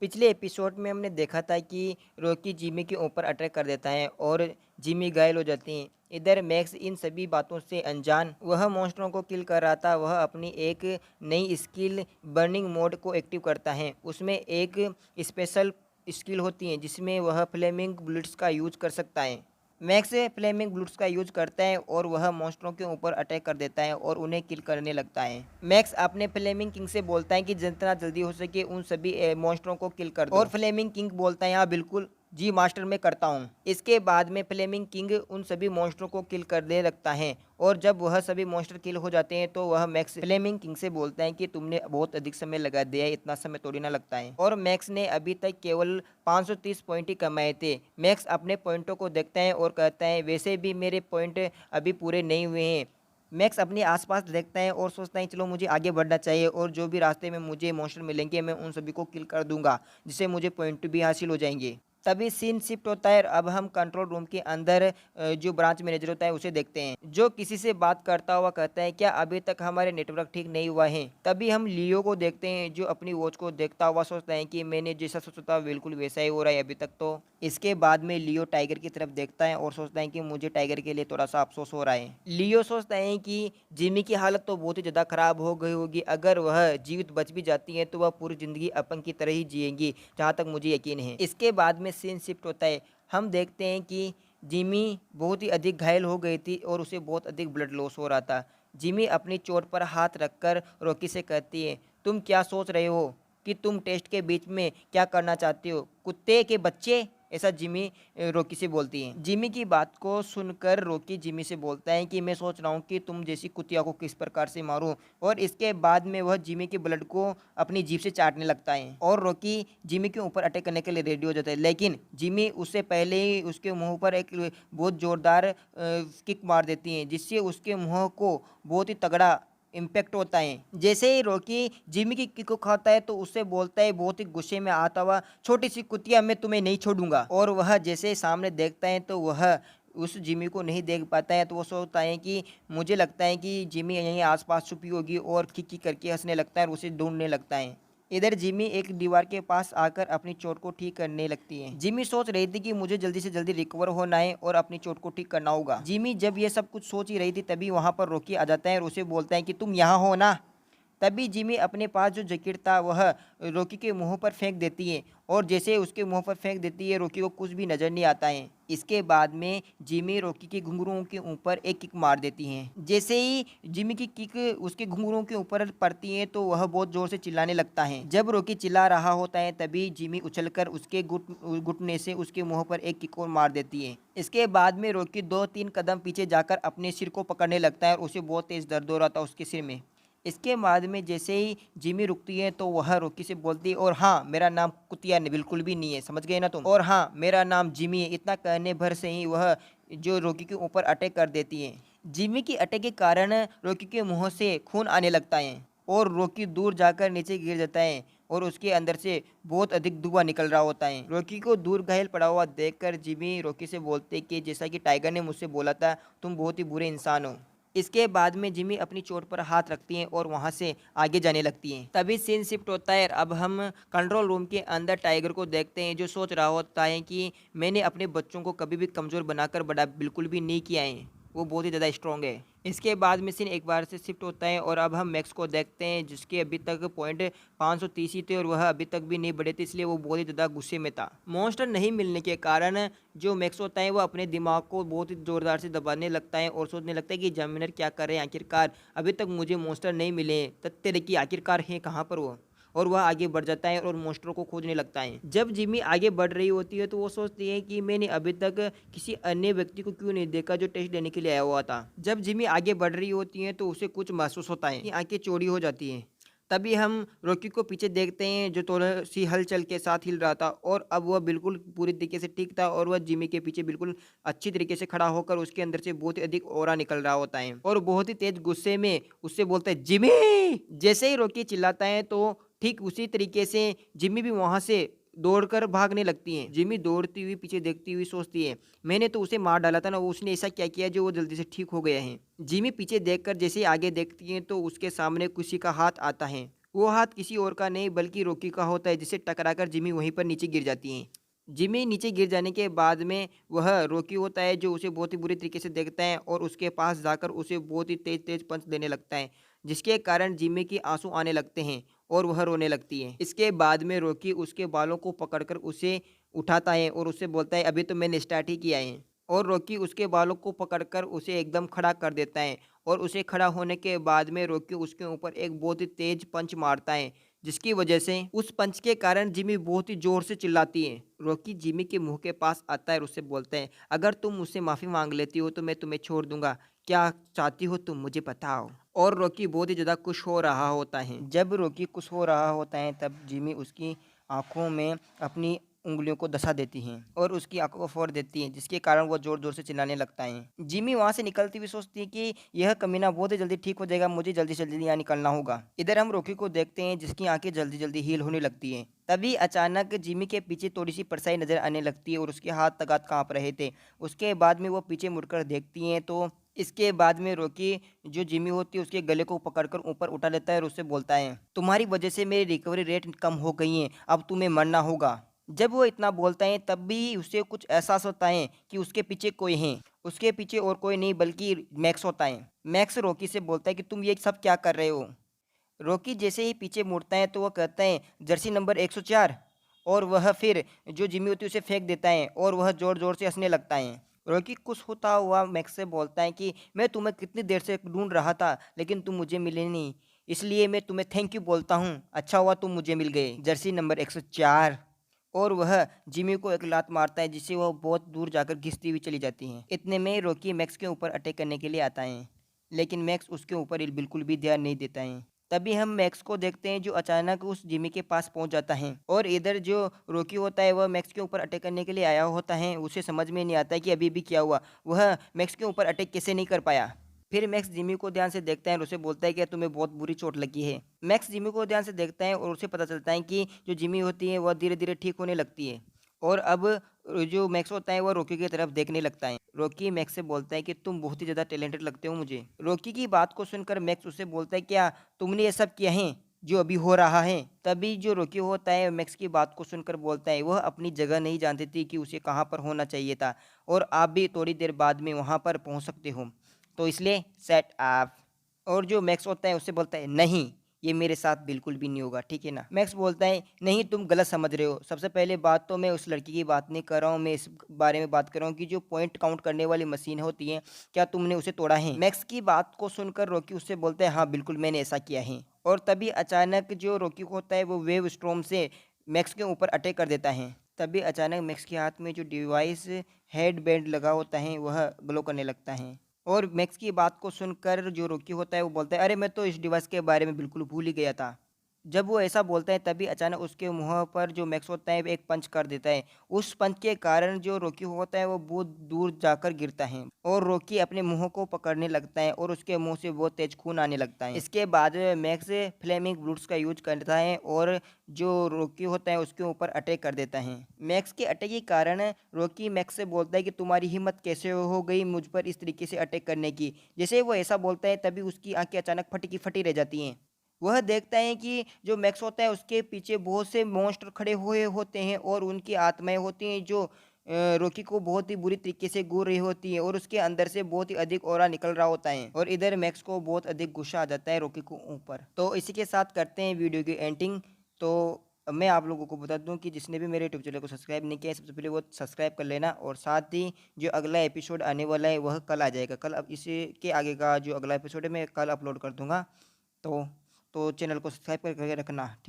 पिछले एपिसोड में हमने देखा था कि रॉकी जिमी के ऊपर अटैक कर देता है और जिमी घायल हो जाती है। इधर मैक्स इन सभी बातों से अनजान वह मॉन्स्टरों को किल कर रहा था। वह अपनी एक नई स्किल बर्निंग मोड को एक्टिव करता है। उसमें एक स्पेशल स्किल होती है जिसमें वह फ्लेमिंग बुलेट्स का यूज कर सकता है। मैक्स फ्लेमिंग बुलेट्स का यूज करता है और वह मॉन्स्टरों के ऊपर अटैक कर देता है और उन्हें किल करने लगता है। मैक्स अपने फ्लेमिंग किंग से बोलता है कि जितना जल्दी हो सके उन सभी मॉन्स्टरों को किल कर दो और फ्लेमिंग किंग बोलता है हाँ बिल्कुल जी मास्टर मैं करता हूँ। इसके बाद में फ्लेमिंग किंग उन सभी मॉन्स्टरों को किल करने लगता है और जब वह सभी मॉन्स्टर किल हो जाते हैं तो वह मैक्स फ्लेमिंग किंग से बोलता है कि तुमने बहुत अधिक समय लगा दिया है, इतना समय थोड़ी ना लगता है। और मैक्स ने अभी तक केवल 530 पॉइंट ही कमाए थे। मैक्स अपने पॉइंटों को देखता है और कहता है वैसे भी मेरे पॉइंट अभी पूरे नहीं हुए हैं। मैक्स अपने आसपास देखता है और सोचता है चलो मुझे आगे बढ़ना चाहिए और जो भी रास्ते में मुझे मॉन्स्टर मिलेंगे मैं उन सभी को किल कर दूंगा जिससे मुझे पॉइंट भी हासिल हो जाएंगे। तभी सीन शिफ्ट होता है। अब हम कंट्रोल रूम के अंदर जो ब्रांच मैनेजर होता है उसे देखते हैं जो किसी से बात करता हुआ कहता है क्या अभी तक हमारे नेटवर्क ठीक नहीं हुआ है। तभी हम लियो को देखते हैं जो अपनी वॉच को देखता हुआ सोचता है कि मैंने जैसा सोचा था बिल्कुल वैसा ही हो रहा है अभी तक तो। इसके बाद में लियो टाइगर की तरफ देखता है और सोचता है कि मुझे टाइगर के लिए थोड़ा सा अफसोस हो रहा है। लियो सोचता है कि जिमी की हालत तो बहुत ही ज़्यादा खराब हो गई होगी, अगर वह जीवित बच भी जाती है तो वह पूरी ज़िंदगी अपन की तरह ही जिएंगी जहाँ तक मुझे यकीन है। इसके बाद में सीन शिफ्ट होता है। हम देखते हैं कि जिमी बहुत ही अधिक घायल हो गई थी और उसे बहुत अधिक ब्लड लॉस हो रहा था। जिमी अपनी चोट पर हाथ रखकर रॉकी से कहती है तुम क्या सोच रहे हो कि तुम टेस्ट के बीच में क्या करना चाहते हो कुत्ते के बच्चे, ऐसा जिमी रॉकी से बोलती है। जिमी की बात को सुनकर रॉकी जिमी से बोलता है कि मैं सोच रहा हूँ कि तुम जैसी कुतिया को किस प्रकार से मारूं। और इसके बाद में वह जिमी के ब्लड को अपनी जीभ से चाटने लगता है और रॉकी जिमी के ऊपर अटैक करने के लिए रेडी हो जाता है। लेकिन जिमी उससे पहले ही उसके मुंह पर एक बहुत जोरदार किक मार देती है जिससे उसके मुंह को बहुत ही तगड़ा इम्पैक्ट होता है। जैसे ही रॉकी जिमी की किक को खाता है तो उससे बोलता है बहुत ही गुस्से में आता हुआ छोटी सी कुतिया मैं तुम्हें नहीं छोड़ूंगा। और वह जैसे सामने देखता है तो वह उस जिमी को नहीं देख पाता है तो वो सोचता है कि मुझे लगता है कि जिमी यहीं आसपास छुपी होगी और किक करके हंसने लगता है और उसे ढूंढने लगता है। इधर जिमी एक दीवार के पास आकर अपनी चोट को ठीक करने लगती है। जिमी सोच रही थी कि मुझे जल्दी से जल्दी रिकवर होना है और अपनी चोट को ठीक करना होगा। जिमी जब ये सब कुछ सोच ही रही थी तभी वहां पर रॉकी आ जाता है और उसे बोलता है कि तुम यहाँ हो ना। तभी जिमी अपने पास जो जैकेट था वह रॉकी के मुंह पर फेंक देती है और जैसे उसके मुंह पर फेंक देती है रॉकी को कुछ भी नजर नहीं आता है। इसके बाद में जिमी रॉकी के घुंघरुओं के ऊपर एक किक मार देती है। जैसे ही जिमी की किक उसके घुंघरुओं के ऊपर पड़ती है तो वह बहुत जोर से चिल्लाने लगता है। जब रॉकी चिल्ला रहा होता है तभी जिमी उछलकर उसके घुटने से उसके मुंह पर एक किक और मार देती है। इसके बाद में रॉकी 2-3 कदम पीछे जाकर अपने सिर को पकड़ने लगता है और उसे बहुत तेज दर्द हो रहा था उसके सिर में। इसके बाद में जैसे ही जिमी रुकती है तो वह रॉकी से बोलती है और हाँ मेरा नाम कुतिया बिल्कुल भी नहीं है, समझ गए ना तुम, और हाँ मेरा नाम जिमी है। इतना कहने भर से ही वह जो रॉकी के ऊपर अटैक कर देती है। जिमी की अटैक के कारण रॉकी के मुंह से खून आने लगता है और रॉकी दूर जाकर नीचे गिर जाता है और उसके अंदर से बहुत अधिक धुआं निकल रहा होता है। रॉकी को दूर घायल पड़ा हुआ देखकर जिमी रॉकी से बोलते कि जैसा कि टाइगर ने मुझसे बोला था तुम बहुत ही बुरे इंसान हो। इसके बाद में जिमी अपनी चोट पर हाथ रखती हैं और वहां से आगे जाने लगती हैं। तभी सीन शिफ्ट होता है। अब हम कंट्रोल रूम के अंदर टाइगर को देखते हैं जो सोच रहा होता है कि मैंने अपने बच्चों को कभी भी कमज़ोर बनाकर बड़ा बिल्कुल भी नहीं किया है, वो बहुत ही ज़्यादा स्ट्रॉन्ग है। इसके बाद में सीन एक बार से शिफ्ट होता है और अब हम मैक्स को देखते हैं जिसके अभी तक पॉइंट 530 ही थे और वह अभी तक भी नहीं बढ़े थे, इसलिए वो बहुत ही ज़्यादा गुस्से में था। मॉन्स्टर नहीं मिलने के कारण जो मैक्स होता है वो अपने दिमाग को बहुत ही ज़ोरदार से दबाने लगता है और सोचने लगता है कि एग्जामिनर क्या कर रहे हैं आखिरकार, अभी तक मुझे मॉन्स्टर नहीं मिले तेरे की आखिरकार है कहाँ पर वो। और वह आगे बढ़ जाता है और मॉन्स्टरों को खोजने लगता है। जब जिमी आगे बढ़ रही होती है तो वो सोचती है कि मैंने अभी तक किसी अन्य व्यक्ति को क्यों नहीं देखा जो टेस्ट देने के लिए आया हुआ था। जब जिमी आगे बढ़ रही होती है तो उसे कुछ महसूस होता है कि आंखें चौड़ी हो जाती हैं। तभी हम रॉकी को पीछे देखते हैं जो थोड़ा सी हलचल के साथ हिल रहा था और अब वह बिल्कुल पूरी तरीके से ठीक था और वह जिमी के पीछे बिल्कुल अच्छी तरीके से खड़ा होकर उसके अंदर से बहुत ही अधिक ऑरा निकल रहा होता है और बहुत ही तेज गुस्से में उससे बोलता है जिमी। जैसे ही रॉकी चिल्लाता है तो ठीक उसी तरीके से जिमी भी वहां से दौड़कर भागने लगती है। जिमी दौड़ती हुई पीछे देखती हुई सोचती है मैंने तो उसे मार डाला था ना, वो उसने ऐसा क्या किया जो वो जल्दी से ठीक हो गया है। जिमी पीछे देखकर जैसे ही आगे देखती है तो उसके सामने किसी का हाथ आता है। वो हाथ किसी और का नहीं बल्कि रॉकी का होता है, जिससे टकराकर जिमी वहीं पर नीचे गिर जाती हैं। जिमी नीचे गिर जाने के बाद में वह रॉकी होता है जो उसे बहुत ही बुरी तरीके से देखता है और उसके पास जाकर उसे बहुत ही तेज-तेज पंच देने लगता है, जिसके कारण जिमी की आँसू आने लगते हैं और वह रोने लगती है। इसके बाद में रॉकी उसके बालों को पकड़कर उसे उठाता है और उससे बोलता है अभी तो मैंने स्टार्ट ही किया है। और रॉकी उसके बालों को पकड़कर उसे एकदम खड़ा कर देता है और उसे खड़ा होने के बाद में रॉकी उसके ऊपर एक बहुत ही तेज पंच मारता है, जिसकी वजह से उस पंच के कारण जिमी बहुत ही ज़ोर से चिल्लाती है। रॉकी जिमी के मुँह के पास आता है और उससे बोलता है, "अगर तुम मुझसे माफ़ी माँग लेती हो तो मैं तुम्हें छोड़ दूँगा। क्या चाहती हो तुम मुझे बताओ?" और रॉकी बहुत ही ज़्यादा खुश हो रहा होता है। जब रॉकी खुश हो रहा होता है तब जिमी उसकी आँखों में अपनी उँगलियों को दसा देती हैं और उसकी आँखों को फोड़ देती हैं, जिसके कारण वो ज़ोर-ज़ोर से चिल्लाने लगता है। जिमी वहाँ से निकलती हुई सोचती है कि यह कमीना बहुत ही जल्दी ठीक हो जाएगा, मुझे जल्दी से जल्दी यहाँ निकलना होगा। इधर हम रॉकी को देखते हैं जिसकी आँखें जल्दी-जल्दी हील होने लगती हैं। तभी अचानक जिमी के पीछे थोड़ी-सी परछाई नज़र आने लगती है और उसके हाथ तक-हाथ काँप रहे थे। उसके बाद में वो पीछे मुड़कर देखती हैं तो इसके बाद में रॉकी जो जिमी होती है उसके गले को पकड़कर ऊपर उठा लेता है और उससे बोलता है, "तुम्हारी वजह से मेरी रिकवरी रेट कम हो गई है, अब तुम्हें मरना होगा।" जब वो इतना बोलता है तब भी उसे कुछ एहसास होता है कि उसके पीछे कोई है। उसके पीछे और कोई नहीं बल्कि मैक्स होता है। मैक्स रॉकी से बोलता है कि तुम ये सब क्या कर रहे हो? रॉकी जैसे ही पीछे मुड़ता है तो वो कहता है जर्सी नंबर 104 और वह फिर जो जिम्मी होती है उसे फेंक देता है और वह ज़ोर-ज़ोर से हँसने लगता है। रॉकी खुश होता हुआ मैक्स से बोलता है कि मैं तुम्हें कितनी देर से ढूँढ रहा था लेकिन तुम मुझे मिले नहीं। इसलिए मैं तुम्हें थैंक यू बोलता हूँ। अच्छा हुआ तुम मुझे मिल गए। जर्सी नंबर 104 और वह जिमी को एक लात मारता है जिससे वह बहुत दूर जाकर घिसती हुई चली जाती हैं। इतने में रॉकी मैक्स के ऊपर अटैक करने के लिए आता है, लेकिन मैक्स उसके ऊपर बिल्कुल भी ध्यान नहीं देता है। तभी हम मैक्स को देखते हैं जो अचानक उस जिमी के पास पहुंच जाता है और इधर जो रॉकी होता है वह मैक्स के ऊपर अटैक करने के लिए आया होता है। उसे समझ में नहीं आता है कि अभी भी क्या हुआ, वह मैक्स के ऊपर अटैक कैसे नहीं कर पाया। फिर मैक्स जिमी को ध्यान से देखता है और उसे बोलता है कि तुम्हें बहुत बुरी चोट लगी है। मैक्स जिमी को ध्यान से देखता है और उसे पता चलता है कि जो जिमी होती है वह धीरे धीरे ठीक होने लगती है और अब जो मैक्स होता है वह रॉकी की तरफ देखने लगता है। रॉकी मैक्स से बोलता है कि तुम बहुत ही ज़्यादा टैलेंटेड लगते हो मुझे। रॉकी की बात को सुनकर मैक्स उससे बोलता है क्या तुमने ये सब किया है जो अभी हो रहा है? तभी जो रॉकी होता है मैक्स की बात को सुनकर बोलता है वह अपनी जगह नहीं जानती थी कि उसे कहाँ पर होना चाहिए था और आप भी थोड़ी देर बाद में वहाँ पर पहुँच सकते हो, तो इसलिए सेट अप। और जो मैक्स होता है उससे बोलता है नहीं, ये मेरे साथ बिल्कुल भी नहीं होगा, ठीक है ना? मैक्स बोलता है नहीं तुम गलत समझ रहे हो। सबसे पहले बात तो मैं उस लड़की की बात नहीं कर रहा हूँ, मैं इस बारे में बात कर रहा हूँ कि जो पॉइंट काउंट करने वाली मशीन होती है, क्या तुमने उसे तोड़ा है? मैक्स की बात को सुनकर रॉकी उससे बोलता है हाँ बिल्कुल मैंने ऐसा किया है। और तभी अचानक जो रॉकी को होता है वो वेव स्टॉर्म से मैक्स के ऊपर अटैक कर देता है। तभी अचानक मैक्स के हाथ में जो डिवाइस हेड बैंड लगा होता है वह ग्लो करने लगता है और मैक्स की बात को सुनकर जो रॉकी होता है वो बोलता है अरे मैं तो इस डिवाइस के बारे में बिल्कुल भूल ही गया था। जब वो ऐसा बोलता है तभी अचानक उसके मुँह पर जो मैक्स होता है वो एक पंच कर देता है। उस पंच के कारण जो रॉकी होता है वो बहुत दूर जाकर गिरता है और रॉकी अपने मुँह को पकड़ने लगता है और उसके मुँह से बहुत तेज खून आने लगता है। इसके बाद मैक्स फ्लेमिंग ब्रूट्स का यूज़ करता है और जो रॉकी होता है उसके ऊपर अटैक कर देता है। मैक्स के अटैक के कारण रॉकी मैक्स से बोलता है कि तुम्हारी हिम्मत कैसे हो गई मुझ पर इस तरीके से अटैक करने की। जैसे वो ऐसा बोलता है तभी उसकी आँखें अचानक फटी की फटी रह जाती हैं। वह देखता है कि जो मैक्स होता है उसके पीछे बहुत से मॉन्स्टर खड़े हुए होते हैं और उनकी आत्माएँ होती हैं जो रॉकी को बहुत ही बुरी तरीके से घूर रही होती है और उसके अंदर से बहुत ही अधिक ऑरा निकल रहा होता है और इधर मैक्स को बहुत अधिक गुस्सा आ जाता है रॉकी को ऊपर। तो इसी के साथ करते हैं वीडियो की एंडिंग। तो मैं आप लोगों को बता दूं कि जिसने भी मेरे यूट्यूब चैनल को सब्सक्राइब नहीं किया है सबसे पहले वो सब्सक्राइब कर लेना और साथ ही जो अगला एपिसोड आने वाला है वह कल आ जाएगा। कल अब इसी के आगे का जो अगला एपिसोड है मैं कल अपलोड कर दूंगा। तो चैनल को सब्सक्राइब करके रखना, ठीक।